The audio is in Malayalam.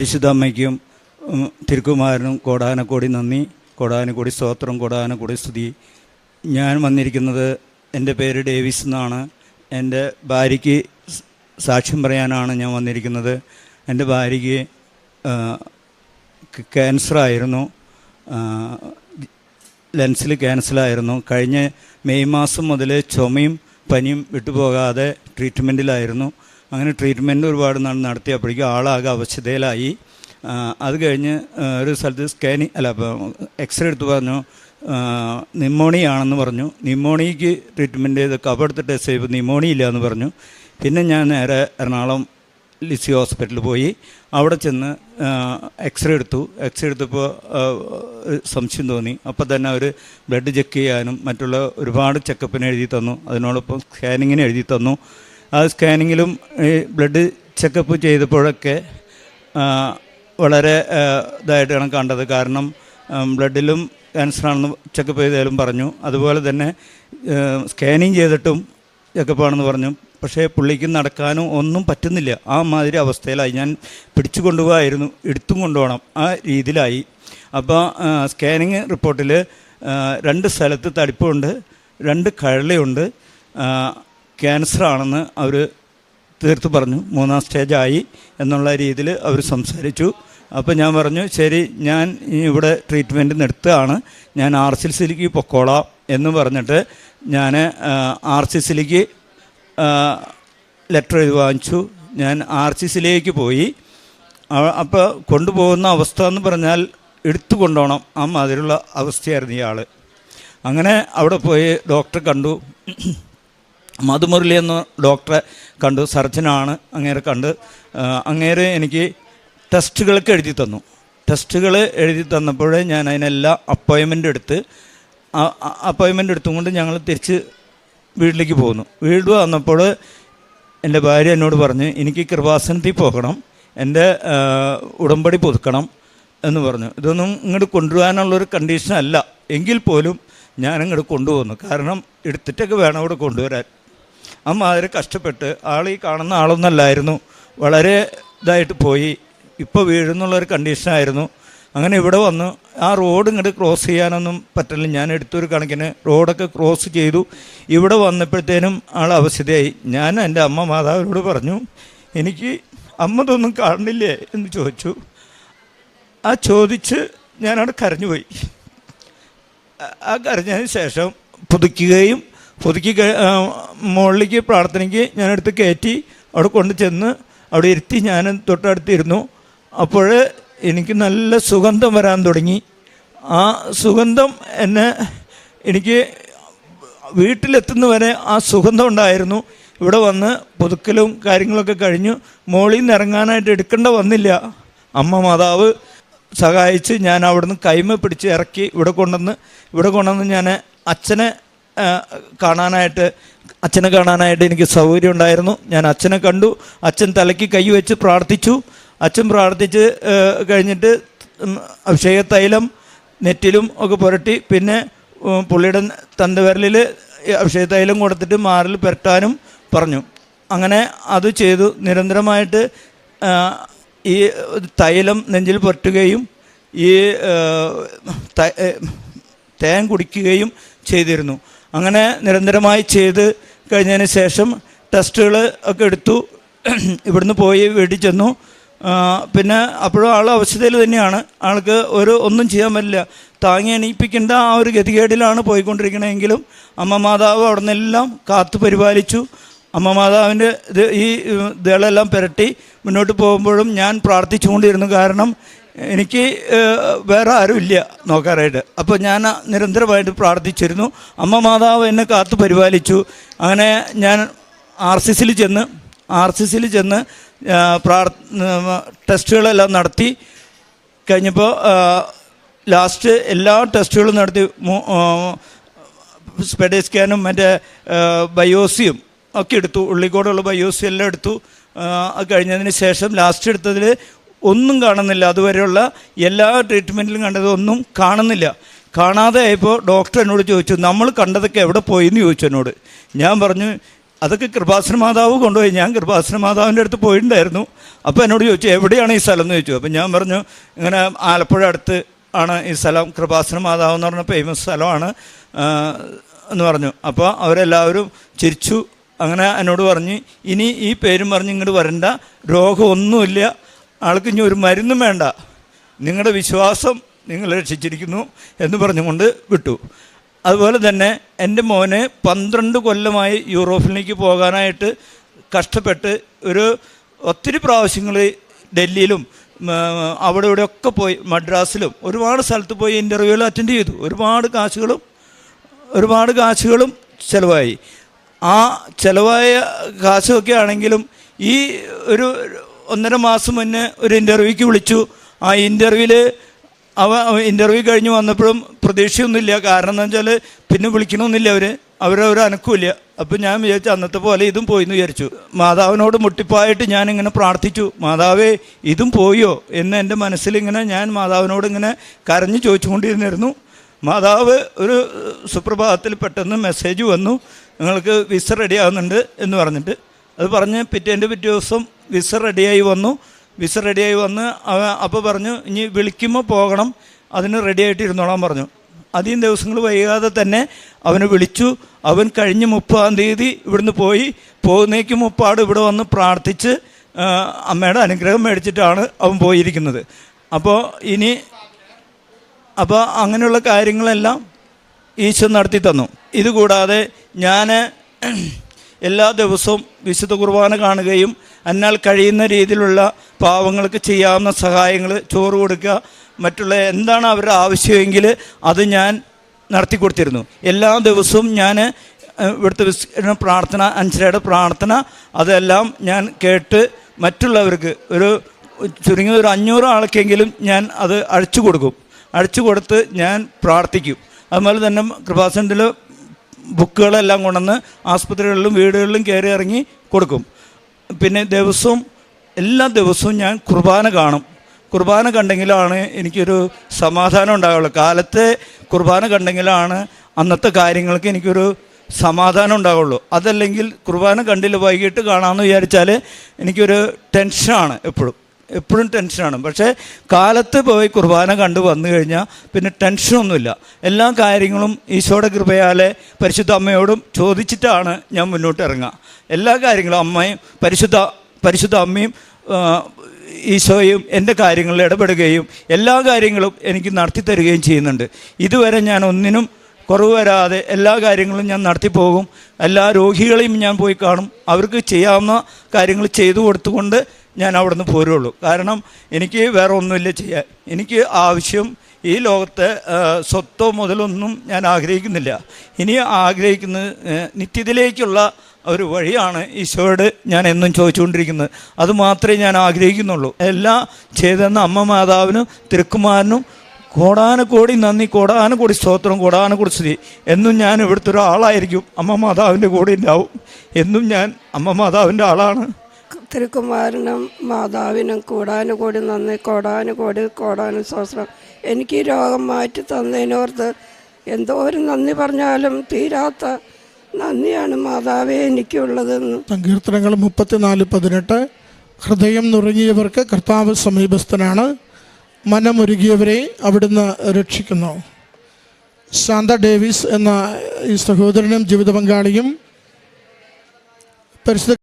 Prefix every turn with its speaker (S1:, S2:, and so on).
S1: പരിശുദ്ധമ്മയ്ക്കും തിരുക്കുമാരനും കോടാനക്കോടി നന്ദി, കോടാനക്കോടി സ്തോത്രം, കോടാനക്കോടി സ്തുതി. ഞാൻ വന്നിരിക്കുന്നത്, എൻ്റെ പേര് ഡേവിസ് എന്നാണ്. എൻ്റെ ഭാര്യയ്ക്ക് സാക്ഷ്യം പറയാനാണ് ഞാൻ വന്നിരിക്കുന്നത്. എൻ്റെ ഭാര്യയ്ക്ക് ക്യാൻസറായിരുന്നു, ലെൻസിൽ ക്യാൻസറായിരുന്നു. കഴിഞ്ഞ മെയ് മാസം മുതൽ ചുമയും പനിയും വിട്ടുപോകാതെ ട്രീറ്റ്മെൻറ്റിലായിരുന്നു. അങ്ങനെ ട്രീറ്റ്മെൻറ്റ് ഒരുപാട് നടത്തിയപ്പോഴേക്കും ആളാകെ അവശതയിലായി. അത് കഴിഞ്ഞ് ഒരു സ്ഥലത്ത് എക്സ്റേ എടുത്ത് പറഞ്ഞു ന്യൂമോണിയ ആണെന്ന് പറഞ്ഞു. ന്യൂമോണിയയ്ക്ക് ട്രീറ്റ്മെൻറ്റ് ചെയ്ത് കഫെടുത്ത് ടെസ്റ്റ് ചെയ്തപ്പോൾ ന്യൂമോണിയ ഇല്ല എന്ന് പറഞ്ഞു. പിന്നെ ഞാൻ നേരെ എറണാകുളം ലിസി ഹോസ്പിറ്റലിൽ പോയി. അവിടെ ചെന്ന് എക്സ്റേ എടുത്തപ്പോൾ സംശയം തോന്നി. അപ്പോൾ തന്നെ അവർ ബ്ലഡ് ചെക്ക് ചെയ്യാനും മറ്റുള്ള ഒരുപാട് ചെക്കപ്പിന് എഴുതി തന്നു. അതിനോടൊപ്പം സ്കാനിങ്ങിന് എഴുതി തന്നു. ആ സ്കാനിങ്ങിലും ബ്ലഡ് ചെക്കപ്പ് ചെയ്തപ്പോഴൊക്കെ വളരെ ഇതായിട്ടാണ് കണ്ടത്. കാരണം ബ്ലഡിലും ക്യാൻസറാണെന്ന് ചെക്കപ്പ് ചെയ്താലും പറഞ്ഞു. അതുപോലെ തന്നെ സ്കാനിങ് ചെയ്തിട്ടും ചെക്കപ്പാണെന്ന് പറഞ്ഞു. പക്ഷേ പുള്ളിക്ക് നടക്കാനും ഒന്നും പറ്റുന്നില്ല. ആ മാതിരി അവസ്ഥയിലായി. ഞാൻ പിടിച്ചു കൊണ്ടുപോകായിരുന്നു, എടുത്തും കൊണ്ടുപോകണം, ആ രീതിയിലായി. അപ്പോൾ സ്കാനിങ് റിപ്പോർട്ടിൽ 2 സ്ഥലത്ത് തടിപ്പുണ്ട്, 2 കഴലയുണ്ട്, ക്യാൻസറാണെന്ന് അവർ തീർത്ത് പറഞ്ഞു. 3ാം സ്റ്റേജായി എന്നുള്ള രീതിയിൽ അവർ സംസാരിച്ചു. അപ്പോൾ ഞാൻ പറഞ്ഞു, ശരി, ഞാൻ ഇവിടെ ട്രീറ്റ്മെൻറ്റ് നിർത്തുകയാണ്, ഞാൻ RCCയിലേക്ക് പൊക്കോളാം എന്ന് പറഞ്ഞിട്ട് ഞാൻ RCCയിലേക്ക് ലെറ്റർ എഴുതി വാങ്ങിച്ചു. ഞാൻ RCCയിലേക്ക് പോയി. അപ്പോൾ കൊണ്ടുപോകുന്ന അവസ്ഥ എന്ന് പറഞ്ഞാൽ എടുത്തു കൊണ്ടുപോകണം, ആ മാതിരിയുള്ള അവസ്ഥയായിരുന്നു ഇയാൾ. അങ്ങനെ അവിടെ പോയി ഡോക്ടറെ കണ്ടു. മധുമുരളി എന്ന ഡോക്ടറെ കണ്ടു, സർജനാണ്. അങ്ങേരെ കണ്ട് അങ്ങേരെ എനിക്ക് ടെസ്റ്റുകളൊക്കെ എഴുതി തന്നു. ടെസ്റ്റുകൾ എഴുതി തന്നപ്പോഴേ ഞാൻ അതിനെല്ലാം അപ്പോയിൻമെൻ്റ് എടുത്തുകൊണ്ട് ഞങ്ങൾ തിരിച്ച് വീട്ടിലേക്ക് പോന്നു. വീട് വന്നപ്പോൾ എൻ്റെ ഭാര്യ എന്നോട് പറഞ്ഞ്, എനിക്ക് കൃപാസനത്തിൽ പോകണം, എൻ്റെ ഉടമ്പടി പുതുക്കണം എന്ന് പറഞ്ഞു. ഇതൊന്നും ഇങ്ങോട്ട് കൊണ്ടുവരാനുള്ളൊരു കണ്ടീഷനല്ല, എങ്കിൽ പോലും ഞാനിങ്ങോട്ട് കൊണ്ടുപോകുന്നു. കാരണം എടുത്തിട്ടൊക്കെ വേണം ഇവിടെ കൊണ്ടുവരാൻ. ആ മാതിരി കഷ്ടപ്പെട്ട്, ഈ കാണുന്ന ആളൊന്നല്ലായിരുന്നു, വളരെ ഇതായിട്ട് പോയി. ഇപ്പോൾ വീഴുന്നുള്ളൊരു കണ്ടീഷനായിരുന്നു. അങ്ങനെ ഇവിടെ വന്ന് ആ റോഡ് ഇങ്ങോട്ട് ക്രോസ് ചെയ്യാനൊന്നും പറ്റില്ല. ഞാൻ എടുത്തൊരു കണക്കിന് റോഡൊക്കെ ക്രോസ് ചെയ്തു. ഇവിടെ വന്നപ്പോഴത്തേനും ആൾ അവശതയായി. ഞാൻ എൻ്റെ അമ്മ മാതാവിനോട് പറഞ്ഞു, എനിക്ക് അമ്മതൊന്നും കാണുന്നില്ലേ എന്ന് ചോദിച്ചു. ആ ചോദിച്ച് ഞാനവിടെ കരഞ്ഞുപോയി. ആ കരഞ്ഞതിന് ശേഷം പുതുക്കി മുകളിലേക്ക് പ്രാർത്ഥനയ്ക്ക് ഞാനെടുത്ത് കയറ്റി അവിടെ കൊണ്ട് ചെന്ന് അവിടെ ഇരുത്തി. ഞാൻ തൊട്ടടുത്തിരുന്നു. അപ്പോൾ എനിക്ക് നല്ല സുഗന്ധം വരാൻ തുടങ്ങി. ആ സുഗന്ധം എനിക്ക് വീട്ടിലെത്തുന്നവരെ ആ സുഗന്ധം ഉണ്ടായിരുന്നു. ഇവിടെ വന്ന് പുതുക്കലും കാര്യങ്ങളൊക്കെ കഴിഞ്ഞു. മുകളിൽ നിന്ന് ഇറങ്ങാനായിട്ട് എടുക്കേണ്ട വന്നില്ല. അമ്മ മാതാവ് സഹായിച്ച് ഞാൻ അവിടുന്ന് കൈമ പിടിച്ച് ഇറക്കി ഇവിടെ കൊണ്ടുവന്ന് ഞാൻ അച്ഛനെ കാണാനായിട്ട് എനിക്ക് സൗകര്യം ഉണ്ടായിരുന്നു. ഞാൻ അച്ഛനെ കണ്ടു. അച്ഛൻ തലയ്ക്ക് കൈ വെച്ച് പ്രാർത്ഥിച്ചു. അച്ഛൻ പ്രാർത്ഥിച്ച് കഴിഞ്ഞിട്ട് അഭിഷേക തൈലം നെറ്റിലും ഒക്കെ പുരട്ടി. പിന്നെ പുള്ളിയുടെ തന്തവിരലിൽ അഭിഷേക തൈലം കൊടുത്തിട്ട് മാറിൽ പുരട്ടാനും പറഞ്ഞു. അങ്ങനെ അത് ചെയ്തു. നിരന്തരമായിട്ട് ഈ തൈലം നെഞ്ചിൽ പുരട്ടുകയും ഈ തേൻ കുടിക്കുകയും ചെയ്തിരുന്നു. അങ്ങനെ നിരന്തരമായി ചെയ്ത് കഴിഞ്ഞതിന് ശേഷം ടെസ്റ്റുകൾ ഒക്കെ എടുത്തു. ഇവിടുന്ന് പോയി വീട്ടിൽ ചെന്നു. പിന്നെ അപ്പോഴും ആൾ അവശതയിൽ തന്നെയാണ്. ആൾക്ക് ഒന്നും ചെയ്യാൻ പറ്റില്ല. താങ്ങി എണീപ്പിക്കേണ്ട ആ ഒരു ഗതികേടിലാണ് പോയിക്കൊണ്ടിരിക്കണമെങ്കിലും അമ്മ മാതാവ് അവിടെ നിന്നെല്ലാം കാത്തു പരിപാലിച്ചു. അമ്മ മാതാവിൻ്റെ ഈ ഇതുകളെല്ലാം പുരട്ടി മുന്നോട്ട് പോകുമ്പോഴും ഞാൻ പ്രാർത്ഥിച്ചുകൊണ്ടിരുന്നു. കാരണം എനിക്ക് വേറെ ആരുമില്ല നോക്കാനായിട്ട്. അപ്പോൾ ഞാൻ നിരന്തരമായിട്ട് പ്രാർത്ഥിച്ചിരുന്നു. അമ്മ മാതാവ് എന്നെ കാത്തു പരിപാലിച്ചു. അങ്ങനെ ഞാൻ RCCയിൽ ചെന്ന് ടെസ്റ്റുകളെല്ലാം നടത്തി കഴിഞ്ഞപ്പോൾ ലാസ്റ്റ് എല്ലാ ടെസ്റ്റുകളും നടത്തി. സ്പെഡി സ്കാനും മറ്റേ ബയോസിയും ഒക്കെ എടുത്തു. ഉള്ളിക്കോടുള്ള ബയോസി എല്ലാം എടുത്തു. അത് കഴിഞ്ഞതിന് ശേഷം ലാസ്റ്റ് എടുത്തതിൽ ഒന്നും കാണുന്നില്ല. അതുവരെയുള്ള എല്ലാ ട്രീറ്റ്മെൻറ്റിലും കണ്ടതൊന്നും കാണുന്നില്ല. കാണാതെ ആയപ്പോൾ ഡോക്ടർ എന്നോട് ചോദിച്ചു, നമ്മൾ കണ്ടതൊക്കെ എവിടെ പോയി എന്ന് ചോദിച്ചു എന്നോട്. ഞാൻ പറഞ്ഞു, അതൊക്കെ കൃപാസന മാതാവ് കൊണ്ടുപോയി. ഞാൻ കൃപാസന മാതാവിൻ്റെ അടുത്ത് പോയിട്ടുണ്ടായിരുന്നു. അപ്പോൾ എന്നോട് ചോദിച്ചു എവിടെയാണ് ഈ സ്ഥലം എന്ന് ചോദിച്ചു. അപ്പം ഞാൻ പറഞ്ഞു ഇങ്ങനെ ആലപ്പുഴ അടുത്ത് ആണ് ഈ സ്ഥലം, കൃപാസന മാതാവ് എന്ന് പറഞ്ഞ ഫേമസ് സ്ഥലമാണ് എന്ന് പറഞ്ഞു. അപ്പോൾ അവരെല്ലാവരും ചിരിച്ചു. അങ്ങനെ എന്നോട് പറഞ്ഞ് ഇനി ഈ പേരും പറഞ്ഞ് ഇങ്ങോട്ട് വരണ്ട, രോഗമൊന്നുമില്ല, ആൾക്ക് ഇനി ഒരു മരുന്നും വേണ്ട, നിങ്ങളുടെ വിശ്വാസം നിങ്ങൾ രക്ഷിച്ചിരിക്കുന്നു എന്ന് പറഞ്ഞുകൊണ്ട് വിട്ടു. അതുപോലെ തന്നെ എൻ്റെ മോന് 12 കൊല്ലമായി യൂറോപ്പിലേക്ക് പോകാനായിട്ട് കഷ്ടപ്പെട്ട് ഒത്തിരി പ്രാവശ്യങ്ങൾ ഡൽഹിയിലും അവിടെ ഇവിടെയൊക്കെ പോയി, മദ്രാസിലും ഒരുപാട് സ്ഥലത്ത് പോയി ഇൻ്റർവ്യൂവിൽ അറ്റൻഡ് ചെയ്തു. ഒരുപാട് കാശുകളും ചിലവായി. ആ ചിലവായ കാശൊക്കെ ആണെങ്കിലും ഈ 1.5 മാസം മുന്നേ ഒരു ഇൻ്റർവ്യൂക്ക് വിളിച്ചു. ആ ഇൻ്റർവ്യൂ കഴിഞ്ഞ് വന്നപ്പോഴും പ്രതീക്ഷയൊന്നുമില്ല. കാരണം എന്താ വെച്ചാൽ പിന്നെ വിളിക്കണമെന്നില്ല, അവരൊരു അനക്കുമില്ല. അപ്പം ഞാൻ വിചാരിച്ചു അന്നത്തെ പോലെ ഇതും പോയി എന്ന് വിചാരിച്ചു. മാതാവിനോട് മുട്ടിപ്പായിട്ട് ഞാനിങ്ങനെ പ്രാർത്ഥിച്ചു, മാതാവേ ഇതും പോയോ എന്ന് എൻ്റെ മനസ്സിലിങ്ങനെ ഞാൻ മാതാവിനോട് ഇങ്ങനെ കരഞ്ഞു ചോദിച്ചുകൊണ്ടിരുന്നിരുന്നു. മാതാവ് ഒരു സുപ്രഭാതത്തിൽ പെട്ടെന്ന് മെസ്സേജ് വന്നു, നിങ്ങൾക്ക് വിസ റെഡിയാകുന്നുണ്ട് എന്ന് പറഞ്ഞിട്ട്. അത് പറഞ്ഞ് പിറ്റേ ദിവസം വിസ റെഡിയായി വന്ന് അപ്പോൾ പറഞ്ഞു ഇനി വിളിക്കുമ്പോൾ പോകണം, അതിന് റെഡിയായിട്ട് ഇരുന്നോളാൻ പറഞ്ഞു. അധികം ദിവസങ്ങൾ വൈകാതെ തന്നെ അവനെ വിളിച്ചു. അവൻ കഴിഞ്ഞ 30-ാം തീയതി ഇവിടുന്ന് പോകുന്നേക്ക് മുപ്പാട് ഇവിടെ വന്ന് പ്രാർത്ഥിച്ച് അമ്മയുടെ അനുഗ്രഹം മേടിച്ചിട്ടാണ് അവൻ പോയിരിക്കുന്നത്. അപ്പോൾ അങ്ങനെയുള്ള കാര്യങ്ങളെല്ലാം ഈശോ നടത്തി തന്നു. ഇതുകൂടാതെ ഞാൻ എല്ലാ ദിവസവും വിശുദ്ധ കുർബാന കാണുകയും എന്നാൽ കഴിയുന്ന രീതിയിലുള്ള പാവങ്ങൾക്ക് ചെയ്യാവുന്ന സഹായങ്ങൾ, ചോറ് കൊടുക്കുക, മറ്റുള്ള എന്താണ് അവരുടെ ആവശ്യമെങ്കിൽ അത് ഞാൻ നടത്തി കൊടുത്തിരുന്നു. എല്ലാ ദിവസവും ഞാൻ ഇവിടുത്തെ പ്രാർത്ഥന, 5:30 പ്രാർത്ഥന അതെല്ലാം ഞാൻ കേട്ട് മറ്റുള്ളവർക്ക് ചുരുങ്ങിയത് 500 ആൾക്കെങ്കിലും ഞാൻ അത് അഴിച്ചു കൊടുത്ത് ഞാൻ പ്രാർത്ഥിക്കും. അതുപോലെ തന്നെ കൃപാസനത്തിൽ ബുക്കുകളെല്ലാം കൊണ്ടുവന്ന് ആസ്പത്രികളിലും വീടുകളിലും കയറി ഇറങ്ങി കൊടുക്കും. പിന്നെ എല്ലാ ദിവസവും ഞാൻ കുർബാന കാണും. കുർബാന കണ്ടെങ്കിലാണ് എനിക്കൊരു സമാധാനം ഉണ്ടാവുള്ളൂ. കാലത്തെ കുർബാന കണ്ടെങ്കിലാണ് അന്നത്തെ കാര്യങ്ങൾക്ക് എനിക്കൊരു സമാധാനം ഉണ്ടാവുള്ളൂ. അതല്ലെങ്കിൽ കുർബാന കണ്ടില്ല വൈകിട്ട് കാണാമെന്ന് വിചാരിച്ചാൽ എനിക്കൊരു ടെൻഷനാണ്, എപ്പോഴും ടെൻഷനാണ്. പക്ഷേ കാലത്ത് പോയി കുർബാന കണ്ടു വന്നു കഴിഞ്ഞാൽ പിന്നെ ടെൻഷനൊന്നുമില്ല. എല്ലാ കാര്യങ്ങളും ഈശോയുടെ കൃപയാലെ പരിശുദ്ധ അമ്മയോടും ചോദിച്ചിട്ടാണ് ഞാൻ മുന്നോട്ട് ഇറങ്ങുക. എല്ലാ കാര്യങ്ങളും പരിശുദ്ധ അമ്മയും ഈശോയും എൻ്റെ കാര്യങ്ങളിൽ ഇടപെടുകയും എല്ലാ കാര്യങ്ങളും എനിക്ക് നടത്തി തരികയും ചെയ്യുന്നുണ്ട്. ഇതുവരെ ഞാൻ ഒന്നിനും കുറവ് വരാതെ എല്ലാ കാര്യങ്ങളും ഞാൻ നടത്തിപ്പോകും. എല്ലാ രോഗികളെയും ഞാൻ പോയി കാണും. അവർക്ക് ചെയ്യാവുന്ന കാര്യങ്ങൾ ചെയ്തു കൊടുത്തുകൊണ്ട് ഞാൻ അവിടെ നിന്ന് പോരുള്ളൂ. കാരണം എനിക്ക് വേറെ ഒന്നുമില്ല ചെയ്യാൻ. എനിക്ക് ആവശ്യം ഈ ലോകത്തെ സ്വത്തോ മുതലൊന്നും ഞാൻ ആഗ്രഹിക്കുന്നില്ല. ഇനി ആഗ്രഹിക്കുന്നത് നിത്യത്തിലേക്കുള്ള ഒരു വഴിയാണ് ഈശോയോട് ഞാൻ എന്നും ചോദിച്ചുകൊണ്ടിരിക്കുന്നത്. അത് മാത്രമേ ഞാൻ ആഗ്രഹിക്കുന്നുള്ളൂ. എല്ലാം ചെയ്തെന്ന അമ്മ മാതാവിനും തിരുക്കുമാരനും കോടാനുകോടി നന്ദി, കോടാനുകോടി സ്തോത്രം, കോടാനുകോടി സ്തുതി. എന്നും ഞാൻ ഇവിടുത്തെ ഒരാളായിരിക്കും. അമ്മ മാതാവിൻ്റെ കൂടെ ഉണ്ടാവും. എന്നും ഞാൻ അമ്മ മാതാവിൻ്റെ ആളാണ്.
S2: തിരുക്കുമാരനും മാതാവിനും കോടാനുകോടി നന്ദി, കോടാനു സ്തോത്രം. എനിക്ക് ഈ രോഗം മാറ്റി തന്നതിനോർത്ത് എന്തോരം നന്ദി പറഞ്ഞാലും തീരാത്ത നന്ദിയാണ് മാതാവേ എനിക്കുള്ളതെന്ന്.
S3: സങ്കീർത്തനങ്ങൾ 34:18 ഹൃദയം നുറുങ്ങിയവർക്ക് കർത്താവ് സമീപസ്ഥനാണ്, മനമൊരുകിയവരെ അവിടുന്ന് രക്ഷിക്കുന്നു. ശാന്ത ഡേവിസ് എന്ന ഈ സഹോദരനും ജീവിത പങ്കാളിയും പരിശുദ്ധ